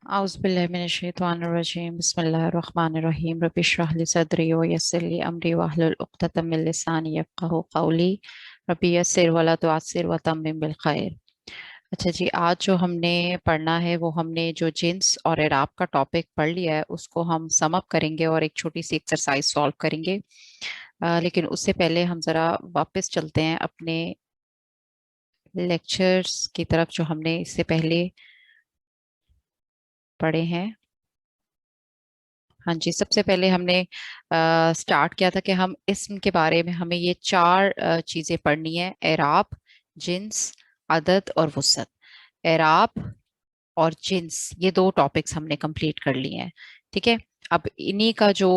औज़ुबिल्लाहिमिनश्शैतानिर्रजीम बिस्मिल्लाहिर्रहमानिर्रहीम रब्बि इश्रह ली सदरी व यस्सिर ली अमरी वहलुल उक़्दतम मिन लिसानी यफ़क़हू क़ौली रब्बि यस्सिर वला तुअस्सिर व तम्मिम बिल खैर। अच्छा जी, आज जो हमने पढ़ना है वो हमने जो जिन्स और इराब का टॉपिक पढ़ लिया है उसको हम सम अप करेंगे और एक छोटी सी एक्सरसाइज सॉल्व करेंगे। लेकिन उससे पहले हम ज़रा वापस चलते हैं अपने लेक्चर्स की तरफ जो हमने इससे पहले पढ़े हैं। हाँ जी, सबसे पहले हमने स्टार्ट किया था कि हम इस्म के बारे में हमें ये चार चीज़ें पढ़नी है: एराब, जिन्स, अदद और वुसअत। एराब और जिन्स, ये दो टॉपिक्स हमने कंप्लीट कर लिए हैं। ठीक है, अब इन्हीं का जो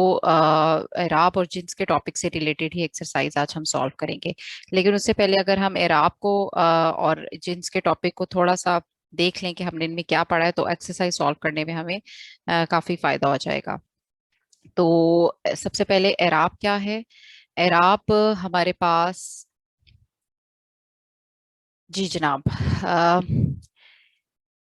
एराब और जिन्स के टॉपिक से रिलेटेड ही एक्सरसाइज आज हम सॉल्व करेंगे। लेकिन उससे पहले अगर हम एराब को और जिन्स के टॉपिक को थोड़ा सा देख लें कि हमने इनमें क्या पढ़ा है, तो एक्सरसाइज सॉल्व करने में हमें काफी फायदा हो जाएगा। तो सबसे पहले एराब क्या है? एराब हमारे पास, जी जनाब,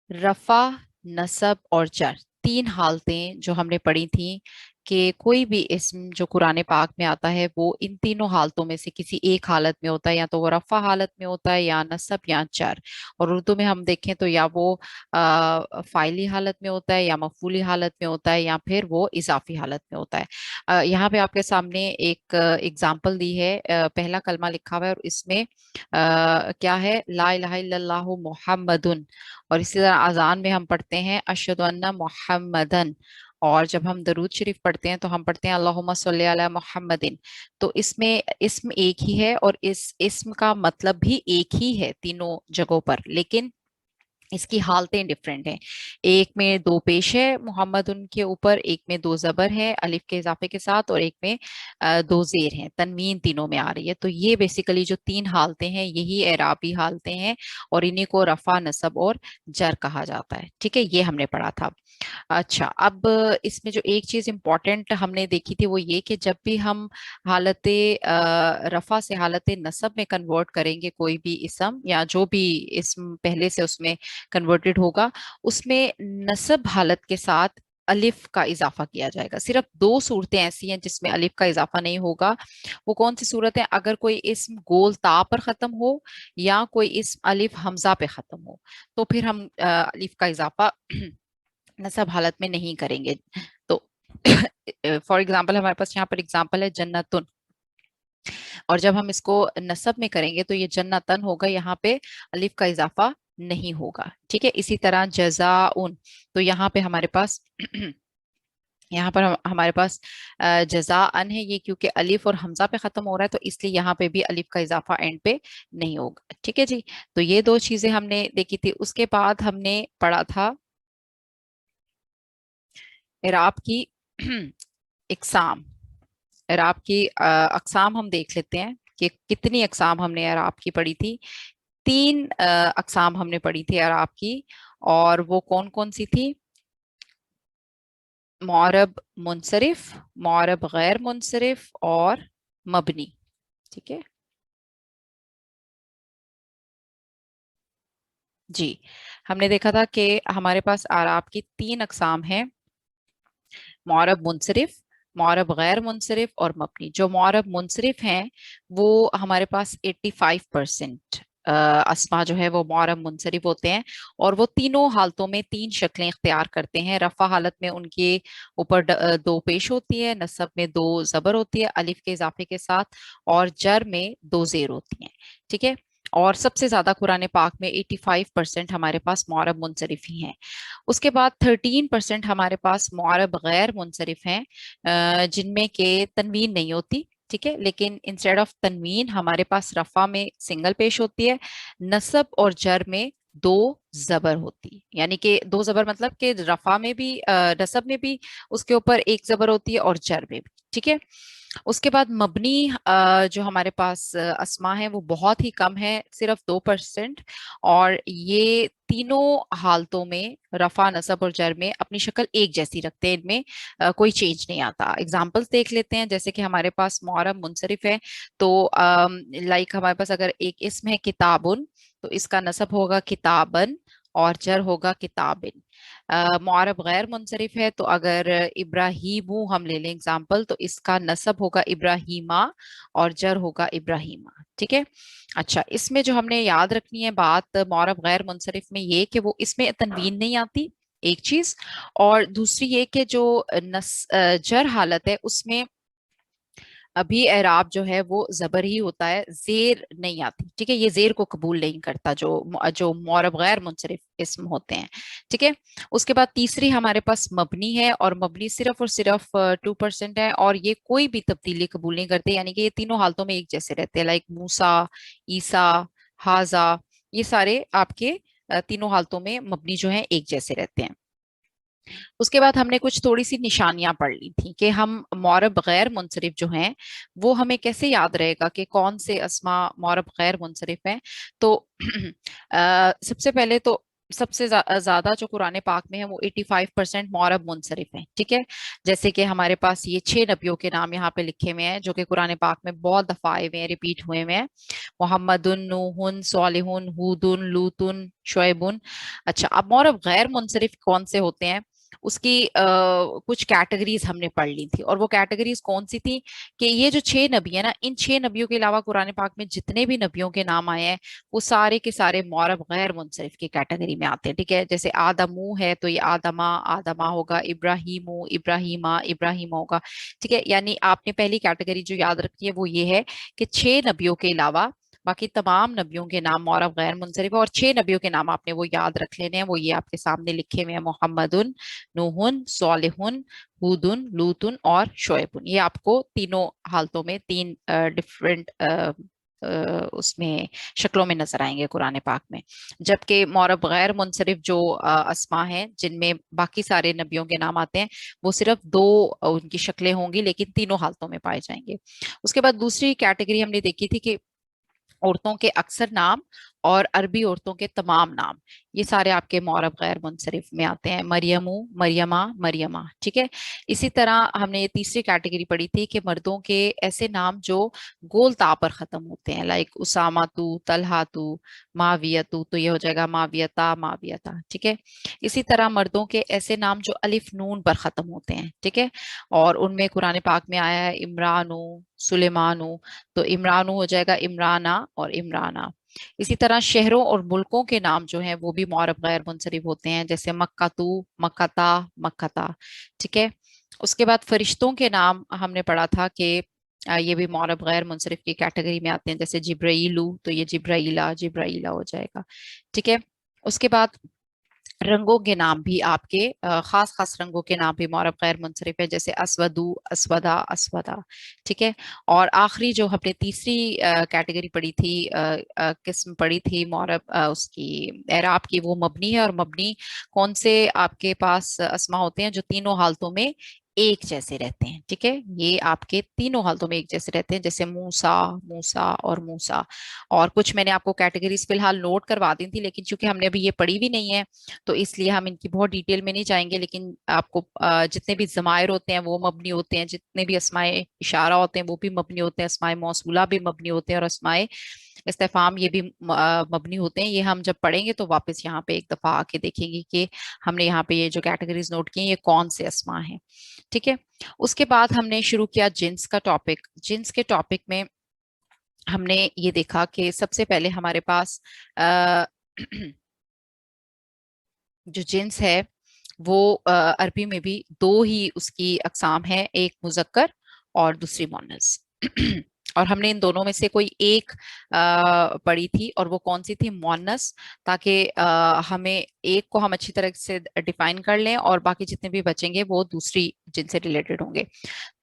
रफा, नसब और जर, तीन हालतें जो हमने पढ़ी थी कि कोई भी इस्म जो कुरान पाक में आता है वो इन तीनों हालतों में से किसी एक हालत में होता है, या तो वो रफा हालत में होता है, या नसब, या जर। और उर्दू में हम देखें तो या वो फाइली हालत में होता है, या मफूली हालत में होता है, या फिर वो इजाफी हालत में होता है। यहाँ पे आपके सामने एक एग्जाम्पल दी है। पहला कलमा लिखा हुआ है और इसमें क्या है? ला इलाहा इल्लल्लाहु मुहम्मदुन। और इसी तरह अजान में हम पढ़ते हैं अशहदु अन्ना मुहम्मदन। और जब हम दरूद शरीफ पढ़ते हैं तो हम पढ़ते हैं अल्लाहुम्मा सल्ली अला मुहम्मदिन। तो इसमें इस्म एक ही है और इस इस्म का मतलब भी एक ही है तीनों जगहों पर, लेकिन इसकी हालतें डिफरेंट हैं। एक में दो पेश है मोहम्मद उनके ऊपर, एक में दो जबर है अलिफ के इजाफे के साथ, और एक में दो जेर हैं, तनवीन तीनों में आ रही है। तो ये बेसिकली जो तीन हालतें हैं यही एराबी हालतें हैं, और इन्हीं को रफा, नसब और जर कहा जाता है। ठीक है, ये हमने पढ़ा था। अच्छा, अब इसमें जो एक चीज इंपॉर्टेंट हमने देखी थी वो ये कि जब भी हम हालत रफा से हालत नसब में कन्वर्ट करेंगे कोई भी इसम, या जो भी इसम पहले से उसमें कन्वर्टेड होगा, उसमें नसब हालत के साथ अलिफ का इजाफा किया जाएगा। सिर्फ दो सूरतें ऐसी हैं जिसमें अलिफ का इजाफा नहीं होगा। वो कौन सी सूरत है? अगर कोई इसम गोल ता पर खत्म हो, या कोई इसम अलिफ हमजा पे खत्म हो, तो फिर हम अलिफ का इजाफा नसब हालत में नहीं करेंगे। तो फॉर एग्जाम्पल हमारे पास यहाँ पर एग्जाम्पल है जन्नतुन, और जब हम इसको नसब में करेंगे तो ये जन्नतन होगा, यहाँ पे अलिफ का इजाफा नहीं होगा। ठीक है, इसी तरह जजाउन, तो यहाँ पे हमारे पास यहाँ पर हमारे पास जजा अन है, ये क्योंकि अलिफ और हमजा पे खत्म हो रहा है तो इसलिए यहाँ पे भी अलिफ का इजाफा एंड पे नहीं होगा। ठीक है जी, तो ये दो चीजें हमने देखी थी। उसके बाद हमने पढ़ा था इराब की इकसाम। इराब की अकसाम हम देख लेते हैं कि कितनी अकसाम हमने इराब की पढ़ी थी। तीन अकसाम हमने पढ़ी थी इराब की, और वो कौन कौन सी थी? मौरब मुनसरिफ, मौरब गैर मुनसरिफ और मबनी। ठीक है जी, हमने देखा था कि हमारे पास आराब की तीन अकसाम हैं: मौरब मुनसरिफ, मौरब गैर मुनसरिफ और मबनी। जो मौरब मुनसरिफ हैं वो हमारे पास 85% अस्मा जो है वो मौरब मुनसरिफ होते हैं, और वो तीनों हालतों में तीन शक्लें इख्तियार करते हैं। रफा हालत में उनके ऊपर दो पेश होती है, नसब में दो जबर होती है अलिफ के इजाफे के साथ, और जर में दो जेर होती हैं। ठीक है, और सबसे ज्यादा कुरान पाक में 85% हमारे पास मौरब मुनसरिफ ही हैं। उसके बाद 13% हमारे पास मुआरब गैर मुनसरिफ हैं, जिनमें के तनवीन नहीं होती। ठीक है, लेकिन इंस्टेड ऑफ तनवीन हमारे पास रफा में सिंगल पेश होती है, नसब और जर में दो जबर होती है। यानी कि दो जबर मतलब कि रफा में भी नसब में भी उसके ऊपर एक जबर होती है और जर में भी। ठीक है, उसके बाद मबनी जो हमारे पास अस्मा है वो बहुत ही कम है, सिर्फ 2%। और ये तीनों हालतों में रफा, नसब और जर में अपनी शक्ल एक जैसी रखते हैं, इनमें कोई चेंज नहीं आता। एग्जाम्पल्स देख लेते हैं, जैसे कि हमारे पास मुअर्रब मुनसरिफ है, तो लाइक हमारे पास अगर एक इसम है किताबुन, तो इसका नसब होगा किताबन, और जर होगा किताबिन। मुआरब गैर मुनसरिफ है तो अगर इब्राहीमू हम ले लें एग्जाम्पल, तो इसका नसब होगा इब्राहीमा और जर होगा इब्राहीमा। ठीक है। अच्छा, इसमें जो हमने याद रखनी है बात मुआरब गैर मुनसरिफ में ये कि वो इसमें तनवीन नहीं आती, एक चीज। और दूसरी ये कि जो जर हालत है उसमें अभी एराब जो है वो जबर ही होता है, जेर नहीं आती। ठीक है, ये जेर को कबूल नहीं करता जो जो मोरब गैर मुनसरिफ इस्म होते हैं। ठीक है। उसके बाद तीसरी हमारे पास मबनी है, और मबनी सिर्फ और सिर्फ 2% है, और ये कोई भी तब्दीली कबूल नहीं करते, यानी कि ये तीनों हालतों में एक जैसे रहते हैं, लाइक मूसा, ईसा, हाजा। ये सारे आपके तीनों हालतों में मबनी जो है एक जैसे रहते हैं। उसके बाद हमने कुछ थोड़ी सी निशानियां पढ़ ली थी कि हम मौरब गैर मुनसरिफ जो हैं वो हमें कैसे याद रहेगा कि कौन से अस्मा मौरब गैर मुनसरिफ हैं। तो सबसे पहले तो सबसे ज्यादा जो कुरान पाक में है वो 85% मौरब मुनसरिफ है। ठीक है। जैसे कि हमारे पास ये 6 नबियों के नाम यहाँ पे लिखे हुए हैं जो कि कुरान पाक में बहुत दफा आए हुए हैं, रिपीट हुए हुए हैं। मोहम्मदुन, नूहुन, सालिहुन, हूदुन, लूतुन, शुएबुन। अच्छा, अब मौरब गैर मुनसरिफ कौन से होते हैं उसकी कुछ कैटेगरीज हमने पढ़ ली थी, और वो कैटेगरीज कौन सी थी कि ये जो 6 नबी है ना, इन 6 नबियों के अलावा कुरान पाक में जितने भी नबियों के नाम आए हैं वो सारे के सारे मौरब गैर मुनसरिफ की कैटेगरी में आते हैं। ठीक है। जैसे आदमू है तो ये आदमा आदमा होगा, इब्राहिमू इब्राहिमा इब्राहिम होगा। ठीक है। यानी आपने पहली कैटेगरी जो याद रखनी है वो ये है कि 6 नबियों के अलावा बाकी तमाम नबियों के नाम मौरब गैर मुनसरिफ है, और 6 नबियों के नाम आपने वो याद रख लेने हैं, वो ये आपके सामने लिखे हुए हैं, मोहम्मदुन, नूहुन, सालिहुन, हूदुन, लूतुन और शोएबुन। ये आपको तीनों हालतों में तीन डिफरेंट उसमें शक्लों में नजर आएंगे कुरान पाक में। जबकि मौरब गैर मुनसरिफ जो अस्मा हैं जिनमें बाकी सारे नबियों के नाम आते हैं वो सिर्फ दो उनकी शक्लें होंगी, लेकिन तीनों हालतों में पाए जाएंगे। उसके बाद दूसरी कैटेगरी हमने देखी थी कि औरतों के अक्सर नाम और अरबी औरतों के तमाम नाम, ये सारे आपके मौरब गैर मुनसरिफ में आते हैं, मरियमू, मरियमा, मरियमा। ठीक है। इसी तरह हमने ये तीसरी कैटेगरी पढ़ी थी कि मर्दों के ऐसे नाम जो गोल ता पर खत्म होते हैं, लाइक उसामा तू, तलहा तू, माविया तू, तो ये हो जाएगा मावियता, मावियता। ठीक है। इसी तरह मर्दों के ऐसे नाम जो अलिफ नून पर खत्म होते हैं। ठीक है। और उनमें कुरान पाक में आया है इमरानू, सुलेमानू, तो इमरानू हो जाएगा इमराना और इमराना। इसी तरह शहरों और मुल्कों के नाम जो हैं वो भी मौरब गैर मुनसरिफ होते हैं, जैसे मक्कातू, मक्काता, मक्काता। ठीक है। उसके बाद फरिश्तों के नाम हमने पढ़ा था कि ये भी मौरब गैर मुनसरिफ की कैटेगरी में आते हैं, जैसे जिब्राइलू, तो ये जिब्राइला, जिब्राइला हो जाएगा। ठीक है। उसके बाद रंगों के नाम भी आपके खास खास रंगों के नाम भी मौरब गैर मुनसरिफ है, जैसे असवदू, असवदा, असवदा। ठीक है। और आखिरी जो हमने तीसरी कैटेगरी पढ़ी थी, किस्म पढ़ी थी मौरब उसकी एराब की, वो मबनी है। और मबनी कौन से आपके पास अस्मा होते हैं जो तीनों हालतों में एक जैसे रहते हैं। ठीक है। ये आपके तीनों हालतों में एक जैसे रहते हैं, जैसे मूसा, मूसा और मूसा। और कुछ मैंने आपको कैटेगरीज फिलहाल नोट करवा दी थी, लेकिन चूंकि हमने अभी ये पढ़ी भी नहीं है तो इसलिए हम इनकी बहुत डिटेल में नहीं जाएंगे। लेकिन आपको जितने भी जमायर होते हैं वो मबनी होते हैं, जितने भी अस्माए इशारा होते हैं वो भी मबनी होते हैं, अस्माए मौसूला भी मबनी होते हैं, और अस्माए इस्तेफाम ये भी मबनी होते हैं। ये हम जब पढ़ेंगे तो वापस यहाँ पे एक दफा आके देखेंगे कि हमने यहाँ पे ये जो कैटेगरीज नोट की ये कौन से अस्मा हैं। ठीक है। उसके बाद हमने शुरू किया जिन्स का टॉपिक। जिन्स के टॉपिक में हमने ये देखा कि सबसे पहले हमारे पास अ, जो जिन्स है वो अरबी में भी दो ही उसकी अकसाम है, एक मुजक्कर और दूसरी मोनस। और हमने इन दोनों में से कोई एक पढ़ी थी, और वो कौन सी थी? मोनस। ताकि हमें एक को हम अच्छी तरह से डिफाइन कर लें और बाकी जितने भी बचेंगे वो दूसरी जिनसे रिलेटेड होंगे।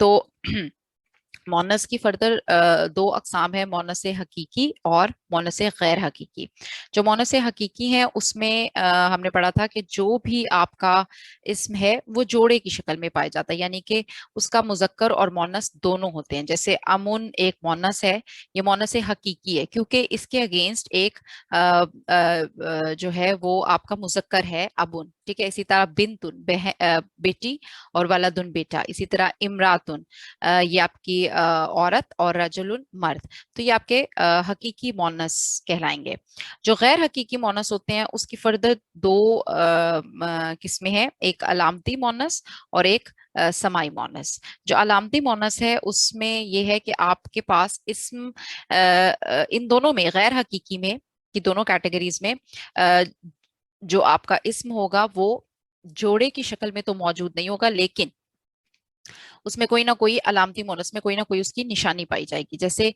तो मोनस की फर्दर दो अकसाम है, मोनस हकीकी और मोनस गैर हकीकी। जो मोनस हकीकी है उसमें हमने पढ़ा था कि जो भी आपका इसम है वो जोड़े की शक्ल में पाया जाता है, यानी कि उसका मुजक्कर और मोनस दोनों होते हैं। जैसे अमुन एक मोनस है, ये मोनस हकीकी है क्योंकि इसके अगेंस्ट एक जो है वो आपका मुजक्कर है अबुन। ठीक है। इसी तरह बिनतुन बेटी और वलदुन बेटा। इसी तरह इमरातुन ये आपकी औरत और रजुलुन मर्द। तो ये आपके हकीकी मोनस مونس کہلائیں گے. جو غیر حقیقی مونس ہوتے ہیں اس کی فردر دو قسمیں ہیں, ایک علامتی مونس اور ایک سمائی مونس. جو علامتی مونس ہے اس میں یہ ہے کہ آپ کے پاس اسم ان دونوں میں, غیر حقیقی میں کی دونوں کیٹیگریز میں جو آپ کا اسم ہوگا وہ جوڑے کی شکل میں تو موجود نہیں ہوگا, لیکن اس میں کوئی نہ کوئی علامتی مونس میں کوئی نہ کوئی اس کی نشانی پائی جائے گی. جیسے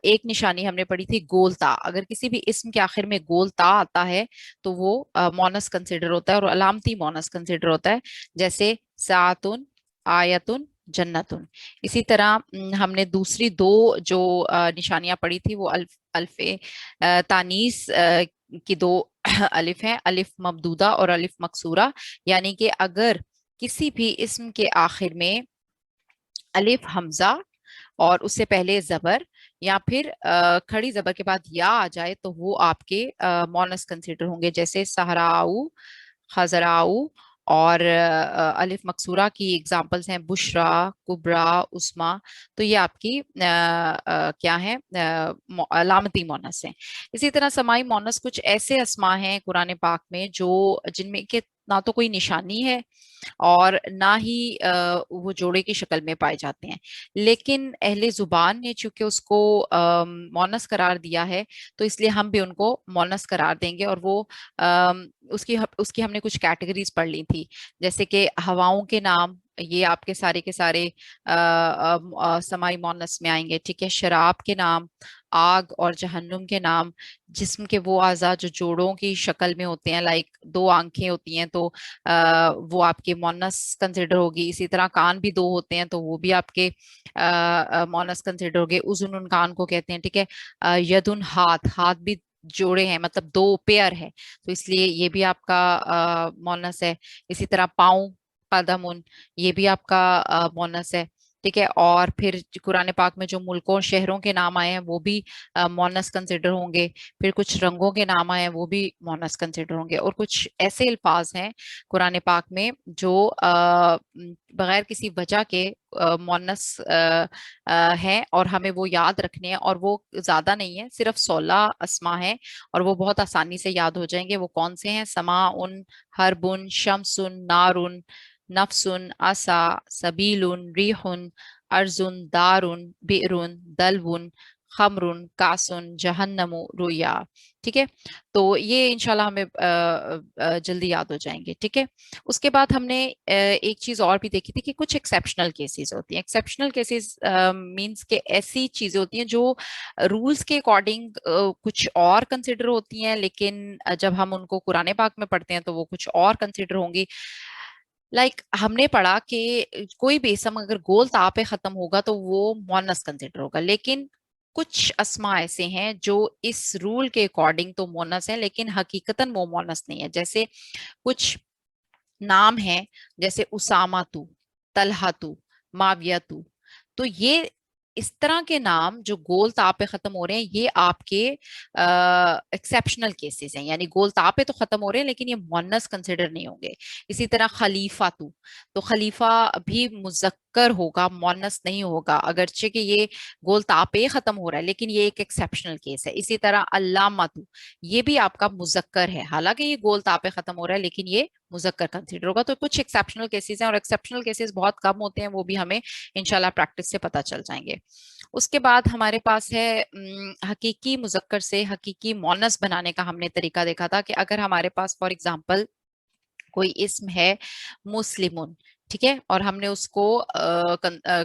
ایک نشانی ہم نے پڑھی تھی گول تا, اگر کسی بھی اسم کے آخر میں گول تا آتا ہے تو وہ مونس کنسیڈر ہوتا ہے اور علامتی مونس کنسیڈر ہوتا ہے, جیسے ساعتن, آیتن, جنتن. اسی طرح ہم نے دوسری دو جو نشانیاں پڑھی تھی وہ الف تانیس کی دو الف ہیں, الف ممدودہ اور الف مکسورہ. یعنی کہ اگر کسی بھی اسم کے آخر میں الف حمزہ اور اس سے پہلے زبر یا پھر کھڑی زبر کے بعد یا آ جائے تو وہ آپ کے مونس کنسیڈر ہوں گے, جیسے صحراؤ, خضراؤ. اور الف مکسورہ کی ایگزامپلس ہیں بشرا, کبرا, عثما. تو یہ آپ کی کیا ہے, علامتی مونس ہیں. اسی طرح سمائی مونس کچھ ایسے اسما ہیں قرآن پاک میں جو جن میں کہ نہ تو کوئی نشانی ہے اور نہ ہی وہ جوڑے کی شکل میں پائے جاتے ہیں, لیکن اہل زبان نے چونکہ اس کو مونس قرار دیا ہے تو اس لیے ہم بھی ان کو مونس قرار دیں گے. اور وہ اس کی ہم نے کچھ کیٹیگریز پڑھ لی تھی, جیسے کہ ہواؤں کے نام, یہ آپ کے سارے سمائی مونس میں آئیں گے. ٹھیک ہے, شراب کے نام, آگ اور جہنم کے نام, جسم کے وہ اعضاء جو جوڑوں کی شکل میں ہوتے ہیں, لائک دو آنکھیں ہوتی ہیں تو وہ آپ کے مونس کنسیڈر ہوگی. اسی طرح کان بھی دو ہوتے ہیں تو وہ بھی آپ کے مونس کنسیڈر ہوگے. اذن کان کو کہتے ہیں. ٹھیک ہے, یدن ہاتھ, ہاتھ بھی جوڑے ہیں مطلب دو پیئر ہے تو اس لیے یہ بھی آپ کا مونس ہے. اسی طرح پاؤں, قدمن, یہ بھی آپ کا مونس ہے. ٹھیک ہے, اور پھر قرآن پاک میں جو ملکوں اور شہروں کے نام آئے ہیں وہ بھی مونس کنسیڈر ہوں گے. پھر کچھ رنگوں کے نام آئے ہیں وہ بھی مونس کنسیڈر ہوں گے. اور کچھ ایسے الفاظ ہیں قرآن پاک میں جو بغیر کسی وجہ کے مونس ہیں اور ہمیں وہ یاد رکھنے ہیں, اور وہ زیادہ نہیں ہے, صرف 16 اسما ہیں اور وہ بہت آسانی سے یاد ہو جائیں گے. وہ کون سے ہیں؟ سماعن, حربن, شمسن, نارن, نفسن, عصا, سبیلن, ریحن, ارزن, دارن, بئرن, دلون, خمرن, کاسن, جہنم, رویا. ٹھیک ہے, تو یہ انشاءاللہ ہمیں جلدی یاد ہو جائیں گے. ٹھیک ہے, اس کے بعد ہم نے ایک چیز اور بھی دیکھی تھی کہ کچھ ایکسیپشنل کیسز ہوتی ہیں. ایکسیپشنل کیسز مینس کہ ایسی چیزیں ہوتی ہیں جو رولز کے اکارڈنگ کچھ اور کنسیڈر ہوتی ہیں, لیکن جب ہم ان کو قرآن پاک میں پڑھتے ہیں تو وہ کچھ اور کنسیڈر ہوں گی. لائک ہم نے پڑھا کہ کوئی بھی اسم اگر گول تا پہ ختم ہوگا تو وہ مونس کنسیڈر ہوگا, لیکن کچھ اسما ایسے ہیں جو اس رول کے اکارڈنگ تو مونس ہیں لیکن حقیقتاً وہ مونس نہیں ہے. جیسے کچھ نام ہیں جیسے اسامہ تو, طلحہ تو, معاویہ تو یہ اس طرح کے نام جو گول تا پہ ختم ہو رہے ہیں یہ آپ کے ایکسیپشنل کیسز ہیں, یعنی گول تا پہ تو ختم ہو رہے ہیں لیکن یہ مونس کنسیڈر نہیں ہوں گے. اسی طرح خلیفہ تو خلیفہ بھی مذکر ہوگا, مونس نہیں ہوگا, اگرچہ کہ یہ گول تا پہ ختم ہو رہا ہے لیکن یہ ایک ایکسیپشنل کیس ہے. اسی طرح علامہ یہ بھی آپ کا مذکر ہے, حالانکہ یہ گول تا پہ ختم ہو رہا ہے لیکن یہ مذکر کنسیڈر ہوگا. تو کچھ ایکسیپشنل کیسز ہیں اور ایکسیپشنل کیسز بہت کم ہوتے ہیں, وہ بھی ہمیں انشاءاللہ پریکٹس سے پتہ چل جائیں گے. اس کے بعد ہمارے پاس ہے حقیقی مذکر سے حقیقی مونس بنانے کا ہم نے طریقہ دیکھا تھا کہ اگر ہمارے پاس فار ایگزامپل کوئی اسم ہے مسلمون, ٹھیک ہے, اور ہم نے اس کو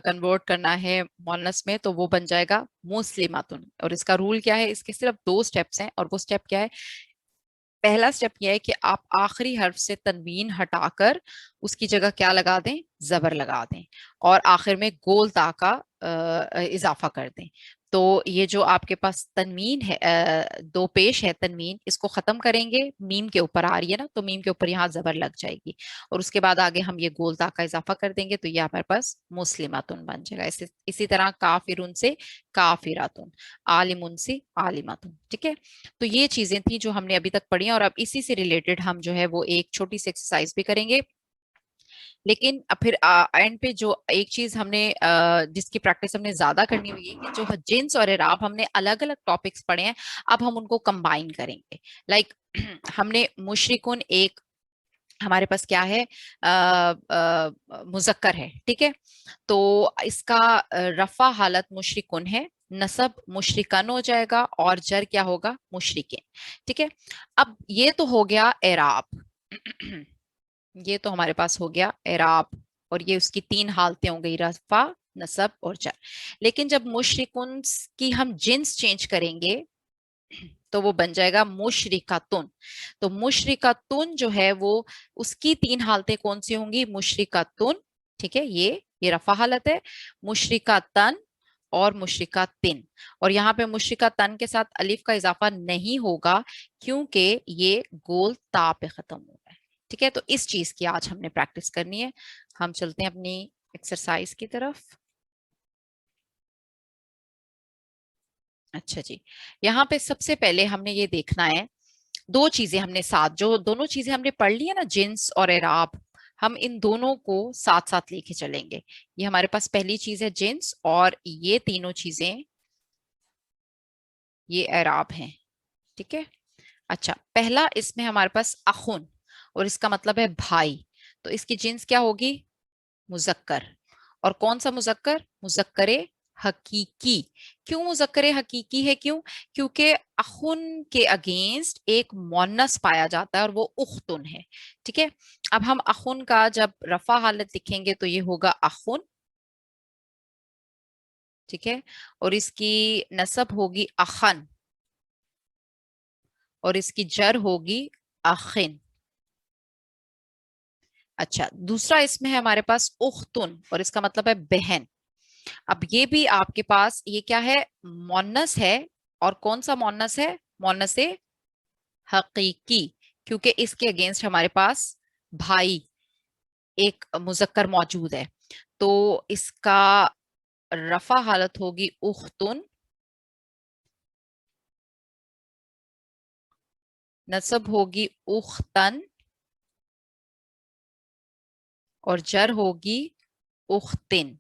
کنورٹ کرنا ہے مونس میں تو وہ بن جائے گا مسلماتن. اور اس کا رول کیا ہے؟ اس کے صرف 2 سٹیپس ہیں, اور وہ سٹیپ کیا ہے؟ پہلا سٹیپ یہ ہے کہ آپ آخری حرف سے تنوین ہٹا کر اس کی جگہ کیا لگا دیں؟ زبر لگا دیں, اور آخر میں گول تا کا اضافہ کر دیں. تو یہ جو آپ کے پاس تنوین ہے, 2 پیش ہے تنوین, اس کو ختم کریں گے, میم کے اوپر آ رہی ہے نا تو میم کے اوپر یہاں زبر لگ جائے گی, اور اس کے بعد آگے ہم یہ گول تا کا اضافہ کر دیں گے تو یہ ہمارے پاس مسلماتن بن جائے گا. اسی طرح کافرون سے کافراتن, عالمون سے عالماتن. ٹھیک ہے, تو یہ چیزیں تھیں جو ہم نے ابھی تک پڑھی ہیں, اور اب اسی سے ریلیٹڈ ہم جو ہے وہ ایک چھوٹی سی ایکسرسائز بھی کریں گے. लेकिन फिर एंड पे जो एक चीज हमने जिसकी प्रैक्टिस हमने ज्यादा करनी हुई है कि जो जिन्स और इराब हमने अलग अलग टॉपिक्स पढ़े हैं, अब हम उनको कंबाइन करेंगे। लाइक हमने मुशरिकुन एक हमारे पास क्या है, मुजक्कर है, ठीक है। तो इसका रफा हालत मुशरिकुन है, नसब मुशरिकन हो जाएगा और जर क्या होगा, मुशरिकिन। ठीक है, अब ये तो हो गया एराब। ये तो हमारे पास हो गया एराब, और ये उसकी तीन हालतें हो गई, रफा, नसब और जर। लेकिन जब मुशरिकुन की हम जिन्स चेंज करेंगे तो वो बन जाएगा मुशरिकातुन। तो मुशरिकातुन जो है वो, उसकी तीन हालतें कौन सी होंगी, मुशरिकातुन, ठीक है, ये रफा हालत है, मुशरिकातन और मुशरिकातिन। और यहाँ पे मुशरिकातन के साथ अलिफ का इजाफा नहीं होगा क्योंकि ये गोल ता पे खत्म हो रहा है। ठीक है, तो इस चीज की आज हमने प्रैक्टिस करनी है। हम चलते हैं अपनी एक्सरसाइज की तरफ। अच्छा जी, यहाँ पे सबसे पहले हमने ये देखना है, दो चीजें हमने साथ, जो दोनों चीजें हमने पढ़ ली है ना, जिन्स और एराब, हम इन दोनों को साथ साथ लेके चलेंगे। ये हमारे पास पहली चीज है जिन्स, और ये तीनों चीजें ये एराब हैं। ठीक है, अच्छा, पहला इसमें हमारे पास अखुन, और इसका मतलब है भाई। तो इसकी जिन्स क्या होगी, मुजक्कर। और कौन सा मुजक्कर, मुजक्करे हकीकी। क्यों मुजक्करे हकीकी है, क्यों, क्योंकि अखुन के अगेंस्ट एक मोन्नस पाया जाता है और वो उख्तुन है। ठीक है, अब हम अखुन का जब रफा हालत लिखेंगे तो ये होगा अखुन। ठीक है, और इसकी नसब होगी अखन, और इसकी जर होगी अखिन। अच्छा, दूसरा इसमें है हमारे पास उख्तुन, और इसका मतलब है बहन। अब ये भी आपके पास ये क्या है, मोन्नस है। और कौन सा मोन्नस है, मोन्नस हकीकी, क्योंकि इसके अगेंस्ट हमारे पास भाई एक मुजक्कर मौजूद है। तो इसका रफा हालत होगी उख्तुन, नसब होगी उख्तन, और जर होगी उख्तिन।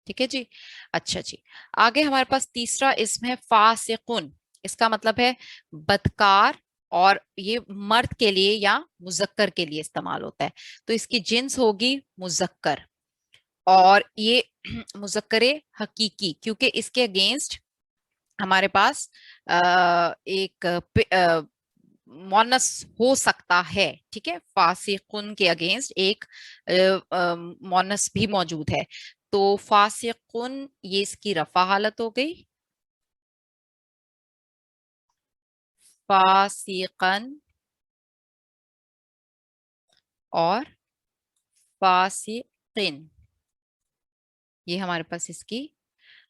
ठीक है जी, अच्छा जी। आगे हमारे पास तीसरा इसम है फासिकुन। इसका मतलब है बदकार, और ये मर्द के लिए या मुजक्कर के लिए इस्तेमाल होता है। तो इसकी जिन्स होगी मुजक्कर, और ये मुजक्करे हकीकी, क्योंकि इसके अगेंस्ट हमारे पास एक मोनस हो सकता है। ठीक है, फासिकुन के अगेंस्ट एक मोनस भी मौजूद है। तो फासिकुन ये इसकी रफा हालत हो गई, फासिकन और फासिकिन, ये हमारे पास इसकी।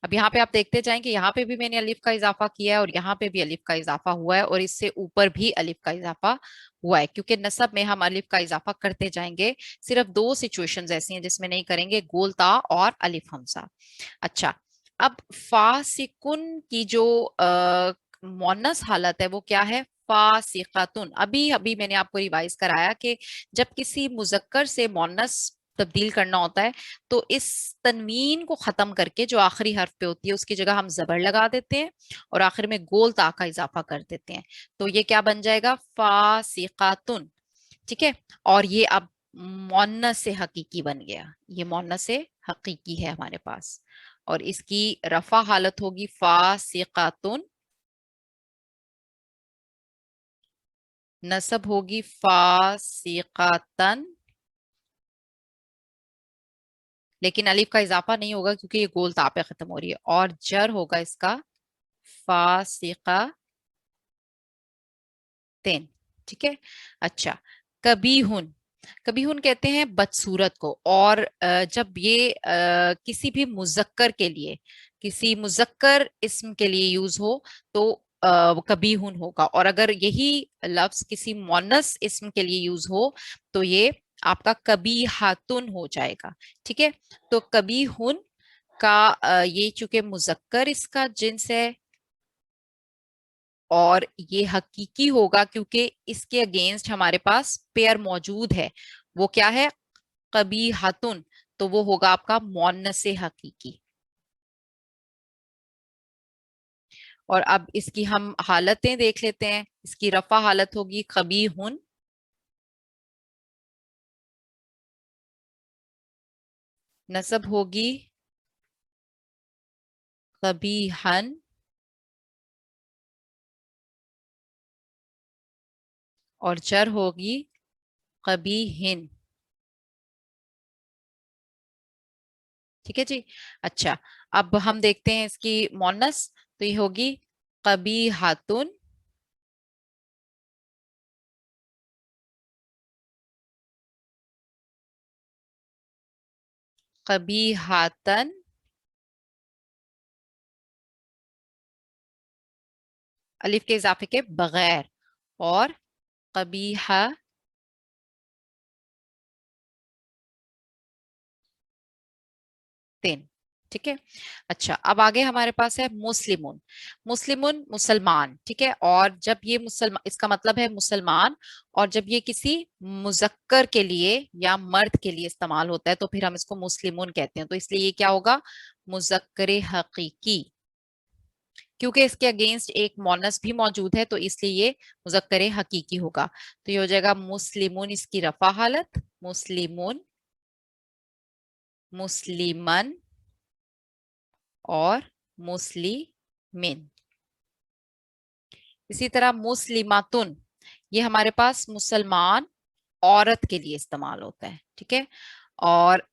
अब यहाँ पे आप देखते जाएंगे, यहाँ पे भी मैंने अलिफ का इजाफा किया है और यहाँ पे भी अलिफ का इजाफा हुआ है, और इससे ऊपर भी अलिफ का इजाफा हुआ है, क्योंकि नसब में हम अलिफ का इजाफा करते जाएंगे। सिर्फ दो सिचुएशंस ऐसी हैं जिसमें नहीं करेंगे, गोलता और अलिफ हमसा। अच्छा, अब फासिकुन की जो मोनस हालत है वो क्या है, फासिकातुन। अभी अभी मैंने आपको रिवाइज कराया कि जब किसी मुजक्कर से मोनस तब्दील करना होता है, तो इस तनवीन को खत्म करके जो आखिरी हर्फ पे होती है उसकी जगह हम जबर लगा देते हैं, और आखिर में गोल ता का इजाफा कर देते हैं। तो ये क्या बन जाएगा, फासिकातुन। ठीक है, और ये अब मोन्नस से हकीकी बन गया, ये मोन्नस से हकीकी है हमारे पास। और इसकी रफा हालत होगी फासिकातुन, नसब होगी फासिकातन, लेकिन अलिफ का इजाफा नहीं होगा क्योंकि ये गोल ता पे खत्म हो रही है, और जर होगा इसका फासिका तेन। ठीक है, अच्छा, कबीहुन। कबीहुन कहते हैं बदसूरत को, और जब ये किसी भी मुजक्कर के लिए, किसी मुजक्कर इस्म के लिए यूज हो तो कबीहुन होगा, और अगर यही लफ्ज किसी मोनस इस्म के लिए यूज हो तो ये आपका कबीहातुन हो जाएगा। ठीक है, तो कबीहुन का ये चूंकि मुजक्कर इसका जिन्स है, और ये हकीकी होगा क्योंकि इसके अगेंस्ट हमारे पास पेयर मौजूद है। वो क्या है? कबीहतुन। तो वो होगा आपका मुअन्नस हकीकी। और अब इसकी हम हालतें देख लेते हैं। इसकी रफा हालत होगी कबीहुन, नसब होगी कबीहन, और जर होगी कबीहिन। ठीक है जी। अच्छा, अब हम देखते हैं इसकी मोनस। तो ये होगी कबीहातुन, कबीहातन, अलिफ के इजाफे के बगैर, और कबीहातिन। ठीक है। अच्छा, अब आगे हमारे पास है मुस्लिमुन। मुस्लिमुन मुसलमान। ठीक है। और जब ये मुसलमान, इसका मतलब है मुसलमान, और जब ये किसी मुजक्कर के लिए या मर्द के लिए इस्तेमाल होता है तो फिर हम इसको मुस्लिमुन कहते हैं। तो इसलिए ये क्या होगा? मुजक्कर हकीकी। क्योंकि इसके अगेंस्ट एक मोनस भी मौजूद है तो इसलिए ये मुजक्कर हकीकी होगा। तो ये हो जाएगा मुस्लिमुन, इसकी रफा हालत मुस्लिमुन, मुस्लिमन, और मुस्लिमिन। इसी तरह मुस्लिमातुन, ये हमारे पास मुसलमान औरत के लिए इस्तेमाल होता है। ठीक है। और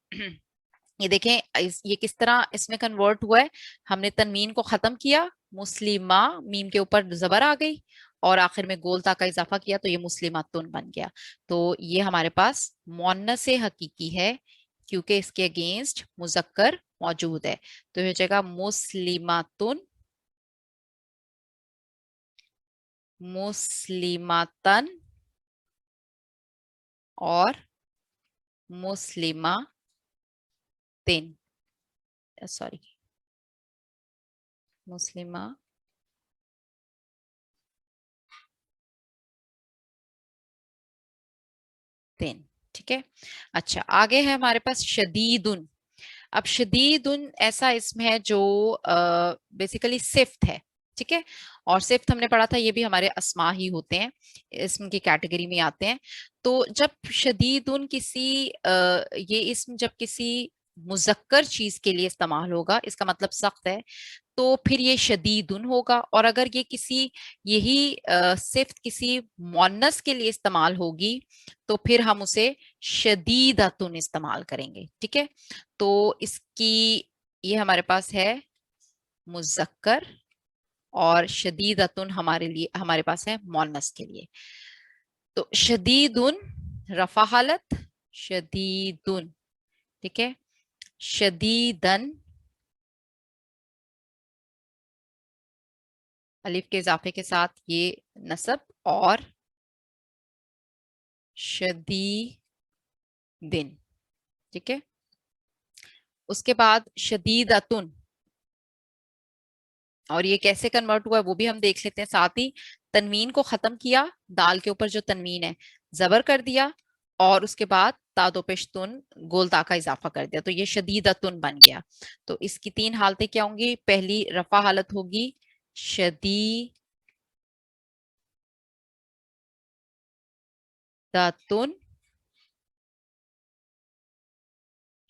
ये देखें ये किस तरह इसमें कन्वर्ट हुआ है। हमने तनवीन को खत्म किया, मुस्लिमा, मीम के ऊपर जबर आ गई, और आखिर में गोल ता का इजाफा किया तो ये मुस्लिमातुन बन गया। तो ये हमारे पास मुअन्नस हकीकी है क्योंकि इसके अगेंस्ट मुजक्कर मौजूद है। तो ये हो जाएगा मुस्लिमातुन, मुस्लिमातन, और मुस्लिमातिन। सॉरी, मुस्लिमा। ठीक है। अच्छा, आगे है हमारे पास शदीदुन। अब शदीदुन ऐसा इसम है जो बेसिकली सिफ्त है। ठीक है। और सिफ्त हमने पढ़ा था, ये भी हमारे अस्मा ही होते हैं, इसम की कैटेगरी में आते हैं। तो जब शदीदुन किसी ये इसम जब किसी मुजक्कर चीज के लिए इस्तेमाल होगा, इसका मतलब सख्त है, तो फिर ये शदीदुन होगा। और अगर ये किसी यही सिफ्त किसी मुअन्नस के लिए इस्तेमाल होगी तो फिर हम उसे शदीदतुन इस्तेमाल करेंगे। ठीक है। तो इसकी ये हमारे पास है मुजक्कर, और शदीदतुन हमारे लिए हमारे पास है मुअन्नस के लिए। तो शदीदुन रफा हालत शदीदुन। ठीक है। शदीदन, अलिफ के इजाफे के साथ ये नसब, और शदीदिन। ठीक है। उसके बाद शदीदतुन, और ये कैसे कन्वर्ट हुआ है वो भी हम देख लेते हैं। साथ ही तनवीन को खत्म किया, दाल के ऊपर जो तनवीन है जबर कर दिया, और उसके बाद तादो पेशतुन गोल ता का इजाफा कर दिया, तो ये शदीदतुन बन गया। तो इसकी तीन हालतें क्या होंगी? पहली रफा हालत होगी शदीदतुन,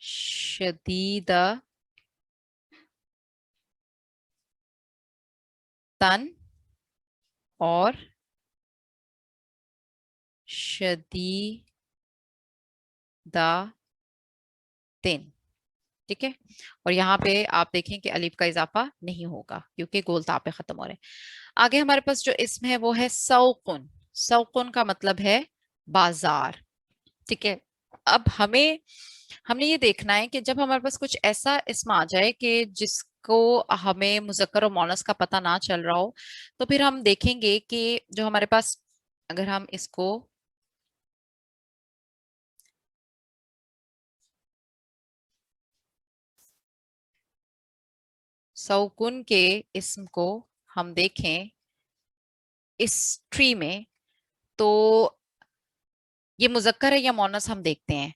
शदीदतन, और शदीदातिन। ठीक है। और यहाँ पे आप देखें कि अलिफ का इजाफा नहीं होगा क्योंकि गोल ता पे खत्म हो रहे हैं। आगे हमारे पास जो इसम है वो है सौकुन। सौकुन का मतलब है बाजार। ठीक है। अब हमने ये देखना है कि जब हमारे पास कुछ ऐसा इसम आ जाए कि जिसको हमें मुजक्कर और मोनस का पता ना चल रहा हो, तो फिर हम देखेंगे कि जो हमारे पास, अगर हम इसको सौकुन के इसम को हम देखें इस ट्री में, तो ये मुजक्कर है या मोनस हम देखते हैं।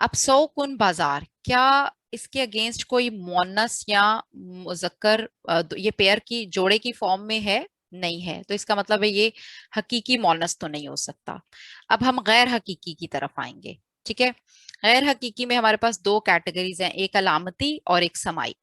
अब सौकुन बाजार, क्या इसके अगेंस्ट कोई मोनस या मुजक्कर ये पेयर की जोड़े की फॉर्म में है? नहीं है, तो इसका मतलब है ये हकीकी मोनस तो नहीं हो सकता। अब हम गैर हकीकी की तरफ आएंगे। ठीक है, गैर हकीकी में हमारे पास दो कैटेगरीज हैं, एक अलामती और एक समाई।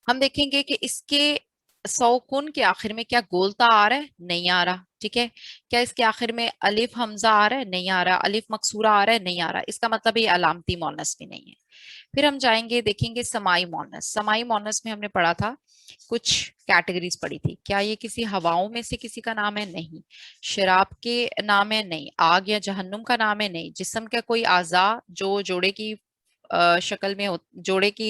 हम देखेंगे कि इसके सौकुन के आखिर में क्या गोलता आ रहा है? नहीं आ रहा। ठीक है, क्या इसके आखिर में अलिफ हमजा आ रहा है? नहीं आ रहा। अलिफ मकसूरा आ रहा है? नहीं आ रहा। इसका मतलब ये अलामती मोनस भी नहीं है। फिर हम जाएंगे, देखेंगे समाई मोनस। समाई मोनस में हमने पढ़ा था, कुछ कैटेगरीज पढ़ी थी। क्या ये किसी हवाओं में से किसी का नाम है? नहीं। शराब के नाम है? नहीं। आग या जहन्नुम का नाम है? नहीं। जिस्म का कोई आज़ा जो जोड़े की शक्ल में जोड़े की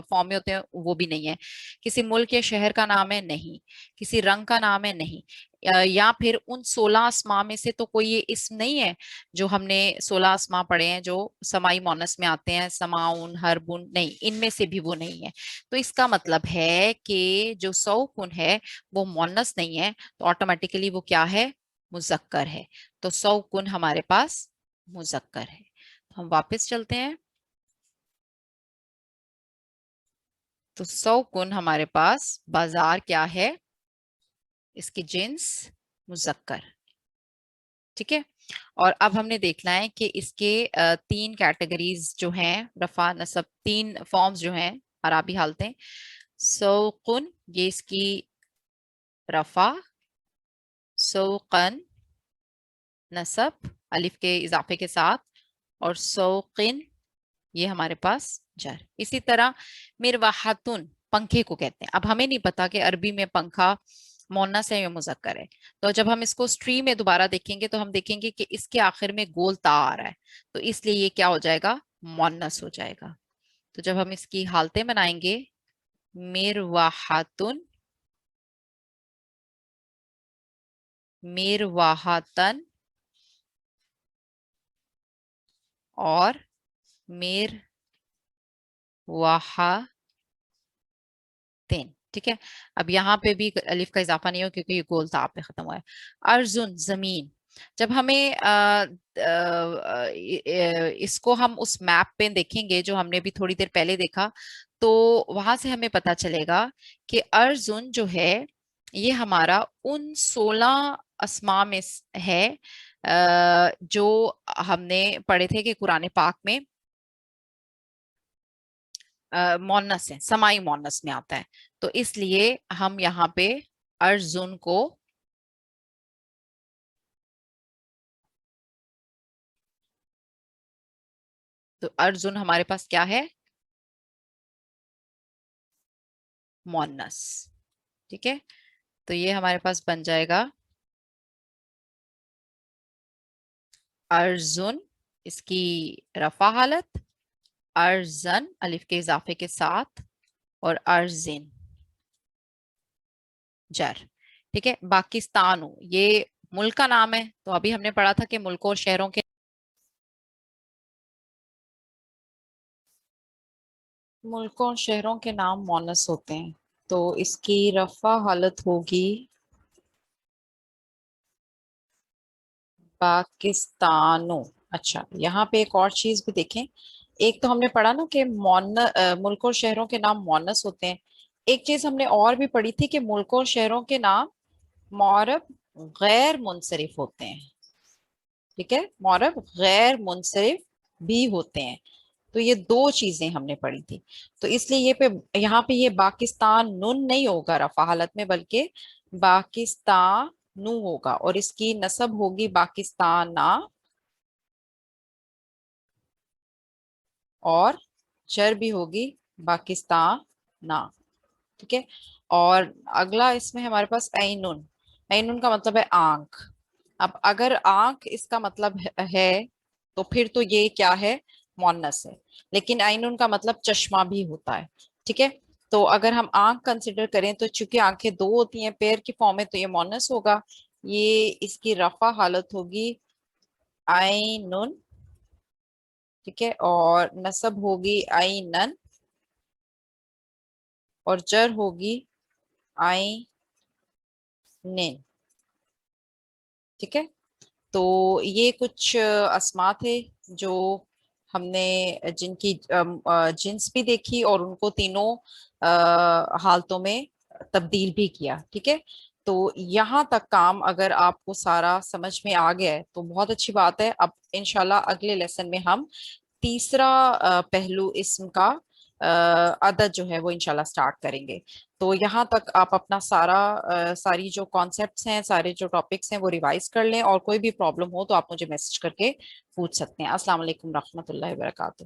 फॉर्म में होते हैं, वो भी नहीं है। किसी मुल्क या शहर का नाम है? नहीं। किसी रंग का नाम है? नहीं। या फिर उन 16 अस्मा में से तो कोई ये इस्म नहीं है जो हमने 16 अस्मा पढ़े हैं जो समाई मोनस में आते हैं, समाउन, हरबुन, नहीं, इनमें से भी वो नहीं है। तो इसका मतलब है कि जो सौकुन है वो मोनस नहीं है, तो ऑटोमेटिकली वो क्या है? मुजक्कर है। तो सौकुन हमारे पास मुजक्कर है। तो हम वापस चलते हैं। तो सौकुन हमारे पास बाजार क्या है? इसकी जिन्स मुजक्कर। ठीक है, और अब हमने देखना है कि इसके तीन कैटेगरीज जो हैं, रफा नसब, तीन फॉर्म्स जो हैं, अराबी हालतें। सौकुन, ये इसकी रफा, सौकन नसब अलिफ के इजाफे के साथ, और सौकिन ये हमारे पास जर। इसी तरह मिरवाहतुन, पंखे को कहते हैं। अब हमें नहीं पता कि अरबी में पंखा मोनस है या मुजक्कर है, तो जब हम इसको स्ट्री में दोबारा देखेंगे तो हम देखेंगे कि इसके आखिर में गोल ता आ रहा है, तो इसलिए ये क्या हो जाएगा? मोनस हो जाएगा। तो जब हम इसकी हालतें बनाएंगे, मिरवाहतुन, मिरवाहतन और मिरवाहतिन। ठीक है, अब यहाँ पे भी अलिफ का इजाफा नहीं हो क्योंकि ये गोल ताप पे खत्म हुआ है। अर्जुन, जमीन। जब हमें इसको हम उस मैप पे देखेंगे जो हमने भी थोड़ी देर पहले देखा, तो वहां से हमें पता चलेगा कि अर्जुन जो है ये हमारा उन 16 अस्मा में है जो हमने पढ़े थे कि कुरान पाक में मोनस है, समाई मोनस में आता है। तो इसलिए हम यहाँ पे अर्जुन को तो अर्जुन हमारे पास क्या है? मोनस। ठीक है, तो ये हमारे पास बन जाएगा अर्जुन, इसकी रफा हालत, अर्जन अलिफ के इजाफे के साथ, और अर्जिन जर। ठीक है, पाकिस्तान ये मुल्क का नाम है, तो अभी हमने पढ़ा था कि मुल्कों और शहरों के मुल्कों और शहरों के नाम मोनस होते हैं, तो इसकी रफा हालत होगी पाकिस्तानो। अच्छा, यहाँ पे एक और चीज भी देखें। एक तो हमने पढ़ा ना कि मुल्कों और शहरों के नाम मोनस होते हैं। एक चीज हमने और भी पढ़ी थी कि मुल्कों और शहरों के नाम मौरब गैर मुनसरिफ होते हैं। ठीक है, मौरब गैर मुनसरिफ भी होते हैं। तो ये दो चीजें हमने पढ़ी थी। तो इसलिए ये पे यहाँ पे ये पाकिस्तान नुन नहीं होगा रफा हालत में, बल्कि पाकिस्तानू होगा, और इसकी नस्ब होगी पाकिस्ताना, और जर भी होगी पाकिस्ताना। ठीक है, और अगला इसमें हमारे पास ऐनुन। ऐनुन का मतलब है आंख। अब अगर आंख इसका मतलब है तो फिर तो ये क्या है? मोनस है। लेकिन ऐनुन का मतलब चश्मा भी होता है। ठीक है, तो अगर हम आंख कंसिडर करें तो चूंकि आंखें दो होती हैं पेयर की फॉर्म में, तो ये मोनस होगा। ये इसकी रफा हालत होगी आइनुन। ठीक है, और नसब होगी आइनन, और जर होगी आई نین. ٹھیک ہے. تو یہ کچھ اسما تھے جو ہم نے جن کی جنس بھی دیکھی اور ان کو تینوں حالتوں میں تبدیل بھی کیا. ٹھیک ہے. تو یہاں تک کام اگر آپ کو سارا سمجھ میں آ گیا ہے تو بہت اچھی بات ہے. اب انشاءاللہ اگلے لیسن میں ہم تیسرا پہلو اسم کا عدد جو ہے وہ انشاءاللہ سٹارٹ کریں گے. تو یہاں تک آپ اپنا ساری جو کانسیپٹس ہیں، سارے جو ٹاپکس ہیں وہ ریوائز کر لیں، اور کوئی بھی پرابلم ہو تو آپ مجھے میسج کر کے پوچھ سکتے ہیں. السلام علیکم رحمۃ اللہ وبرکاتہ.